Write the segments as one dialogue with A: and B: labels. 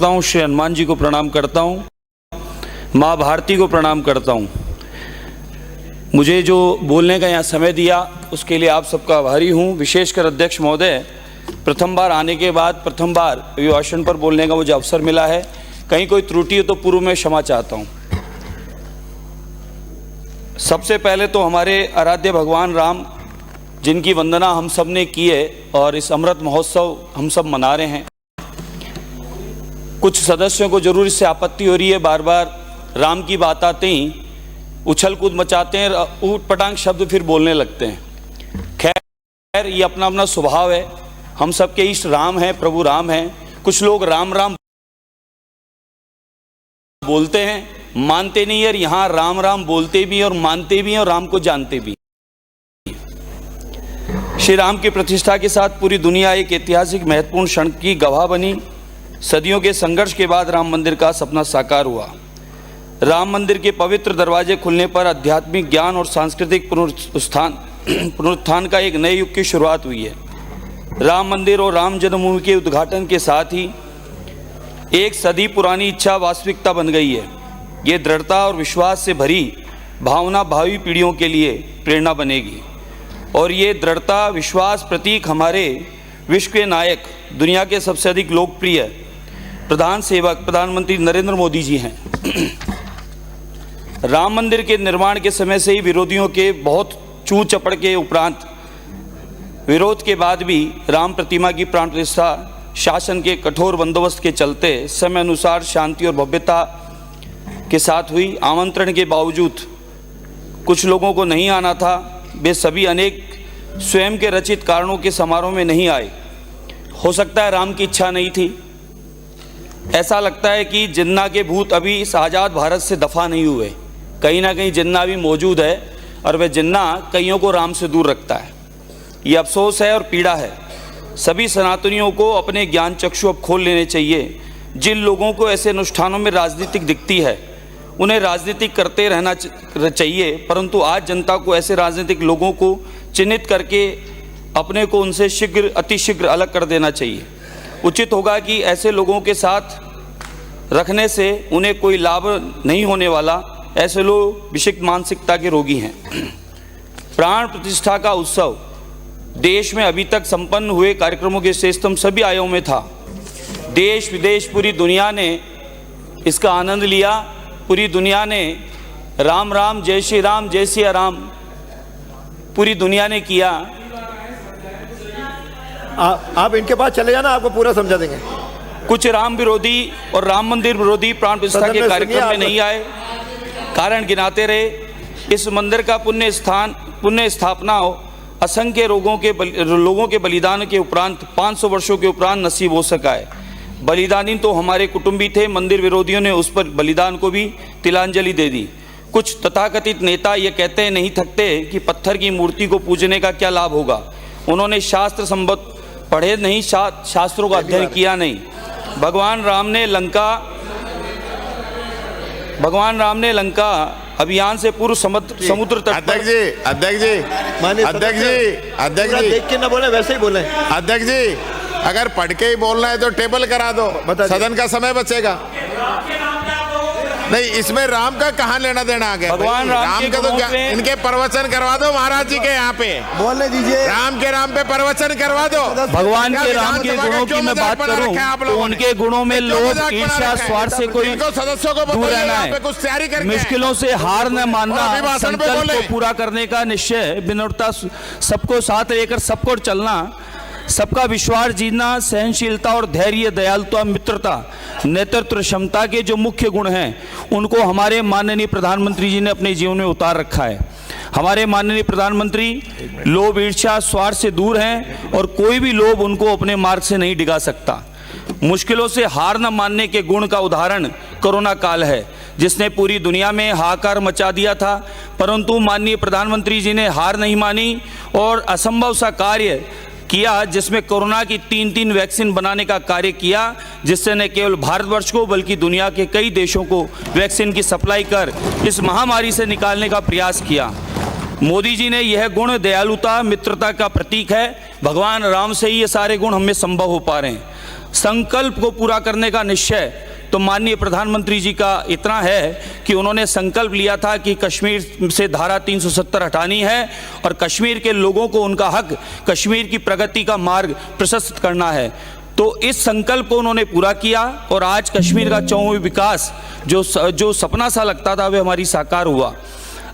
A: हूँ, श्री हनुमान जी को प्रणाम करता हूँ, माँ भारती को प्रणाम करता हूँ। मुझे जो बोलने का यहाँ समय दिया उसके लिए आप सबका आभारी हूँ। विशेषकर अध्यक्ष महोदय, प्रथम बार आने के बाद प्रथम बार अभिभाषण पर बोलने का मुझे अवसर मिला है। कहीं कोई त्रुटि हो तो पूर्व में क्षमा चाहता हूँ। सबसे पहले तो हमारे आराध्य भगवान राम, जिनकी वंदना हम सब ने की है और इस अमृत महोत्सव हम सब मना रहे हैं। कुछ सदस्यों को जरूर इससे आपत्ति हो रही है, बार बार राम की बात आते ही उछल कूद मचाते हैं, ऊट पटांग शब्द फिर बोलने लगते हैं। खैर, ये अपना अपना स्वभाव है। हम सबके इष्ट राम हैं, प्रभु राम हैं। कुछ लोग राम राम बोलते हैं, मानते नहीं, और यहाँ राम राम बोलते भी और मानते भी हैं और राम को जानते भी। श्री राम की प्रतिष्ठा के साथ पूरी दुनिया एक ऐतिहासिक महत्वपूर्ण क्षण की गवाह बनी। सदियों के संघर्ष के बाद राम मंदिर का सपना साकार हुआ। राम मंदिर के पवित्र दरवाजे खुलने पर आध्यात्मिक ज्ञान और सांस्कृतिक पुनरुत्थान का एक नए युग की शुरुआत हुई है। राम मंदिर और राम जन्मभूमि के उद्घाटन के साथ ही एक सदी पुरानी इच्छा वास्तविकता बन गई है। ये दृढ़ता और विश्वास से भरी भावना भावी पीढ़ियों के लिए प्रेरणा बनेगी, और ये दृढ़ता विश्वास प्रतीक हमारे विश्व के नायक, दुनिया के सबसे अधिक लोकप्रिय प्रधान सेवक प्रधानमंत्री नरेंद्र मोदी जी हैं। राम मंदिर के निर्माण के समय से ही विरोधियों के बहुत चूँ चपड़ के उपरांत विरोध के बाद भी राम प्रतिमा की प्राण प्रतिष्ठा शासन के कठोर बंदोबस्त के चलते समय अनुसार शांति और भव्यता के साथ हुई। आमंत्रण के बावजूद कुछ लोगों को नहीं आना था। वे सभी अनेक स्वयं के रचित कारणों के समारोह में नहीं आए। हो सकता है राम की इच्छा नहीं थी। ऐसा लगता है कि जिन्ना के भूत अभी इस आज़ाद भारत से दफा नहीं हुए। कहीं ना कहीं जिन्ना भी मौजूद है और वह जिन्ना कईयों को राम से दूर रखता है। ये अफसोस है और पीड़ा है। सभी सनातनियों को अपने ज्ञान चक्षु अब खोल लेने चाहिए। जिन लोगों को ऐसे अनुष्ठानों में राजनीतिक दिखती है उन्हें राजनीतिक करते रहना चाहिए, परंतु आज जनता को ऐसे राजनीतिक लोगों को चिन्हित करके अपने को उनसे अतिशीघ्र अलग कर देना चाहिए। उचित होगा कि ऐसे लोगों के साथ रखने से उन्हें कोई लाभ नहीं होने वाला। ऐसे लोग विशिष्ट मानसिकता के रोगी हैं। प्राण प्रतिष्ठा का उत्सव देश में अभी तक संपन्न हुए कार्यक्रमों के श्रेष्ठतम सभी आयों में था। देश विदेश पूरी दुनिया ने इसका आनंद लिया। पूरी दुनिया ने राम राम जय श्री राम जय सिया राम पूरी दुनिया ने किया।
B: आप इनके पास चले जाना, आपको पूरा समझा देंगे।
A: कुछ राम विरोधी और राम मंदिर विरोधी प्राण प्रतिष्ठा के कार्यक्रम में नहीं आए, कारण गिनाते रहे। इस मंदिर का पुण्य स्थापना असंख्य लोगों के बलिदान के उपरांत 500 वर्षों के उपरांत नसीब हो सका है। बलिदानी तो हमारे कुटुंबी थे। मंदिर विरोधियों ने उस पर बलिदान को भी तिलांजलि दे दी। कुछ तथाकथित नेता ये कहते नहीं थकते कि पत्थर की मूर्ति को पूजने का क्या लाभ होगा। उन्होंने शास्त्र संबद्ध पढ़े नहीं, शास्त्रों का अध्ययन किया नहीं। भगवान राम ने लंका अभियान से पूर्व समुद्र तट
B: अध्यक्ष जी देख के ना बोले, वैसे ही बोले।
C: अध्यक्ष जी, अगर पढ़ के ही बोलना है तो टेबल करा दो, सदन का समय बचेगा। नहीं, इसमें राम का कहाँ लेना देना आ गया?
A: भगवान राम
C: का तो इनके प्रवचन करवा दो महाराज जी के यहाँ पे।
B: बोलने दीजिए।
C: राम के प्रवचन करवा दो।
A: भगवान के राम के गुणों की मैं बात करूं तो उनके गुणों में लोभ, ईर्ष्या, स्वार्थ से कोई
C: सदस्यों को
A: दूर रहना है।
C: कुछ तैयारी करके
A: मुश्किलों से हार न मानना, संकल्प को पूरा करने का निश्चय, विनम्रता, सबको साथ लेकर सबको चलना, सबका विश्वास जीतना, सहनशीलता और धैर्य, दयालुता, मित्रता, नेतृत्व क्षमता के जो मुख्य गुण हैं उनको हमारे माननीय प्रधानमंत्री जी ने अपने जीवन में उतार रखा है। हमारे माननीय प्रधानमंत्री लोभ, ईर्ष्या, स्वार्थ से दूर हैं और कोई भी लोभ उनको अपने मार्ग से नहीं डिगा सकता। मुश्किलों से हार न मानने के गुण का उदाहरण कोरोना काल है, जिसने पूरी दुनिया में हाहाकार मचा दिया था, परंतु माननीय प्रधानमंत्री जी ने हार नहीं मानी और असंभव सा कार्य किया, जिसमें कोरोना की 3 वैक्सीन बनाने का कार्य किया, जिससे न केवल भारतवर्ष को बल्कि दुनिया के कई देशों को वैक्सीन की सप्लाई कर इस महामारी से निकालने का प्रयास किया। मोदी जी ने यह गुण दयालुता, मित्रता का प्रतीक है। भगवान राम से ही ये सारे गुण हमें संभव हो पा रहे हैं। संकल्प को पूरा करने का निश्चय तो माननीय प्रधानमंत्री जी का इतना है कि उन्होंने संकल्प लिया था कि कश्मीर से धारा 370 हटानी है और कश्मीर के लोगों को उनका हक, कश्मीर की प्रगति का मार्ग प्रशस्त करना है। तो इस संकल्प को उन्होंने पूरा किया और आज कश्मीर का चौमुखी विकास जो सपना सा लगता था वह हमारी साकार हुआ।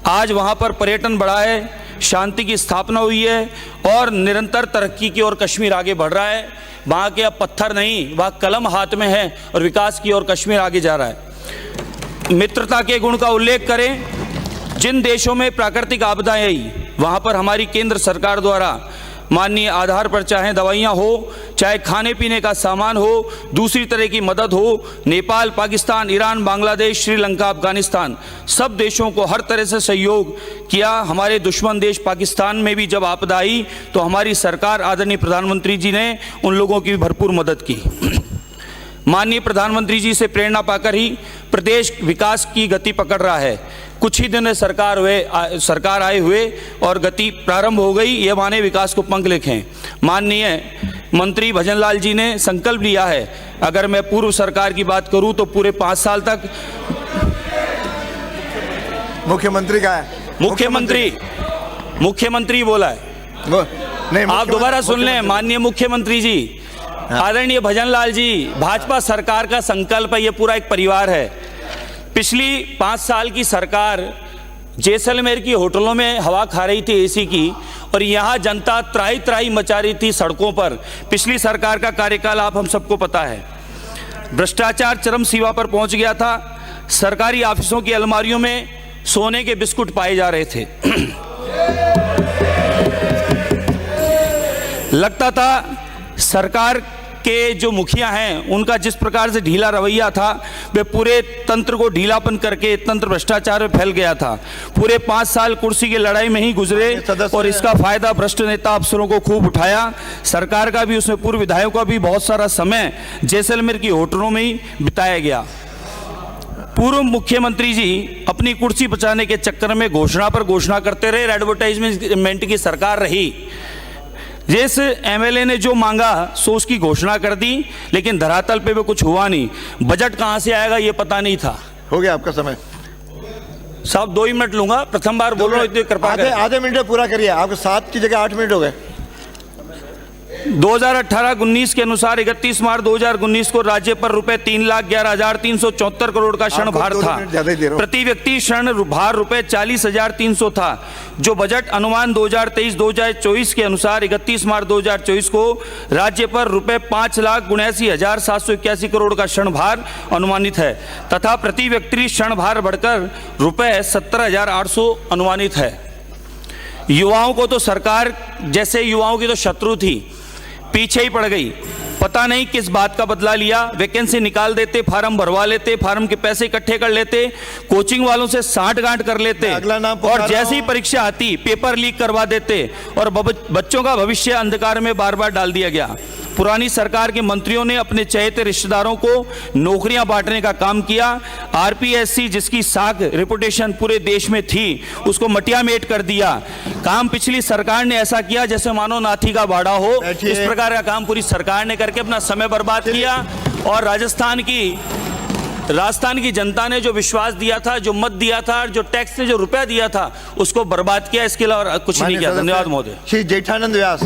A: आज वहाँ पर पर्यटन बढ़ा है, शांति की स्थापना हुई है और निरंतर तरक्की की ओर कश्मीर आगे बढ़ रहा है। वहाँ के अब पत्थर नहीं, वहाँ कलम हाथ में है और विकास की ओर कश्मीर आगे जा रहा है। मित्रता के गुण का उल्लेख करें, जिन देशों में प्राकृतिक आपदाएं आई वहाँ पर हमारी केंद्र सरकार द्वारा माननीय आधार पर चाहे दवाइयाँ हो, चाहे खाने पीने का सामान हो, दूसरी तरह की मदद हो, नेपाल, पाकिस्तान, ईरान, बांग्लादेश, श्रीलंका, अफगानिस्तान सब देशों को हर तरह से सहयोग किया। हमारे दुश्मन देश पाकिस्तान में भी जब आपदा आई तो हमारी सरकार, आदरणीय प्रधानमंत्री जी ने उन लोगों की भी भरपूर मदद की। माननीय प्रधानमंत्री जी से प्रेरणा पाकर ही प्रदेश विकास की गति पकड़ रहा है। कुछ ही दिन सरकार आए हुए और गति प्रारंभ हो गई, ये माने विकास को पंख लिखें। माननीय मंत्री भजन लाल जी ने संकल्प लिया है, अगर मैं पूर्व सरकार की बात करूं तो पूरे 5 साल तक
B: मुख्यमंत्री का है,
A: मुख्यमंत्री बोला है,
B: नहीं
A: आप दोबारा सुन लें। माननीय मुख्यमंत्री जी, आदरणीय भजन लाल जी, भाजपा सरकार का संकल्प है, ये पूरा एक परिवार है। पिछली 5 साल की सरकार जैसलमेर की होटलों में हवा खा रही थी एसी की, और यहाँ जनता त्राही त्राही मचा रही थी सड़कों पर। पिछली सरकार का कार्यकाल आप हम सबको पता है। भ्रष्टाचार चरम सीमा पर पहुंच गया था। सरकारी ऑफिसों की अलमारियों में सोने के बिस्कुट पाए जा रहे थे। लगता था सरकार के जो मुखिया हैं उनका जिस प्रकार से ढीला रवैया था वे पूरे तंत्र को ढीलापन करके तंत्र भ्रष्टाचार में फैल गया था। पूरे 5 साल कुर्सी की लड़ाई में ही गुजरे और इसका फायदा भ्रष्ट नेता अफसरों को खूब उठाया। सरकार का भी, उसमें पूर्व विधायकों का भी बहुत सारा समय जैसलमेर की होटलों में ही बिताया गया। पूर्व मुख्यमंत्री जी अपनी कुर्सी बचाने के चक्कर में घोषणा पर घोषणा करते रहे। एडवर्टाइजमेंट की सरकार रही। जिस एमएलए ने जो मांगा सो उसकी घोषणा कर दी, लेकिन धरातल पे भी कुछ हुआ नहीं। बजट कहां से आएगा ये पता नहीं था।
B: हो गया आपका समय
A: साहब, 2 ही मिनट लूंगा, प्रथम बार बोल रहा हूं, इतनी कृपा करें।
B: आधे मिनट में पूरा करिए, आपके 7 की जगह 8 मिनट हो गए।
A: 2018-19 के अनुसार 31 मार्च 2019 को राज्य पर रुपए 3,11,374 करोड़ का ऋण भार था। प्रति व्यक्ति ऋण भार रुपए 40,300 था। जो बजट अनुमान 2023-2024 के अनुसार 31 मार्च 2024 को राज्य पर रुपए 5,79,781 करोड़ का ऋण भार अनुमानित है तथा प्रति व्यक्ति ऋण भार बढ़कर रुपए 17,800 अनुमानित है। युवाओं को तो सरकार जैसे युवाओं की तो शत्रु थी, पीछे ही पड़ गई। पता नहीं किस बात का बदला लिया। वैकेंसी निकाल देते, फार्म भरवा लेते, फार्म के पैसे इकट्ठे कर लेते, कोचिंग वालों से साठगांठ कर लेते और जैसी परीक्षा आती पेपर लीक करवा देते और बच्चों का भविष्य अंधकार में बार बार डाल दिया गया। पुरानी सरकार के मंत्रियों ने अपने चहेते रिश्तेदारों को नौकरियां बांटने का काम किया। आरपीएससी जिसकी साख रेपुटेशन पूरे देश में थी उसको मटियामेट कर दिया। काम पिछली सरकार ने ऐसा किया जैसे मानो नाथी का बाड़ा हो। इस प्रकार का काम पूरी सरकार ने करके अपना समय बर्बाद किया और राजस्थान की जनता ने जो विश्वास दिया था, जो मत दिया था, जो टैक्स ने जो रुपया दिया था उसको बर्बाद किया। इसके अलावा कुछ नहीं किया। धन्यवाद महोदय।
B: श्री जेठानंद व्यास।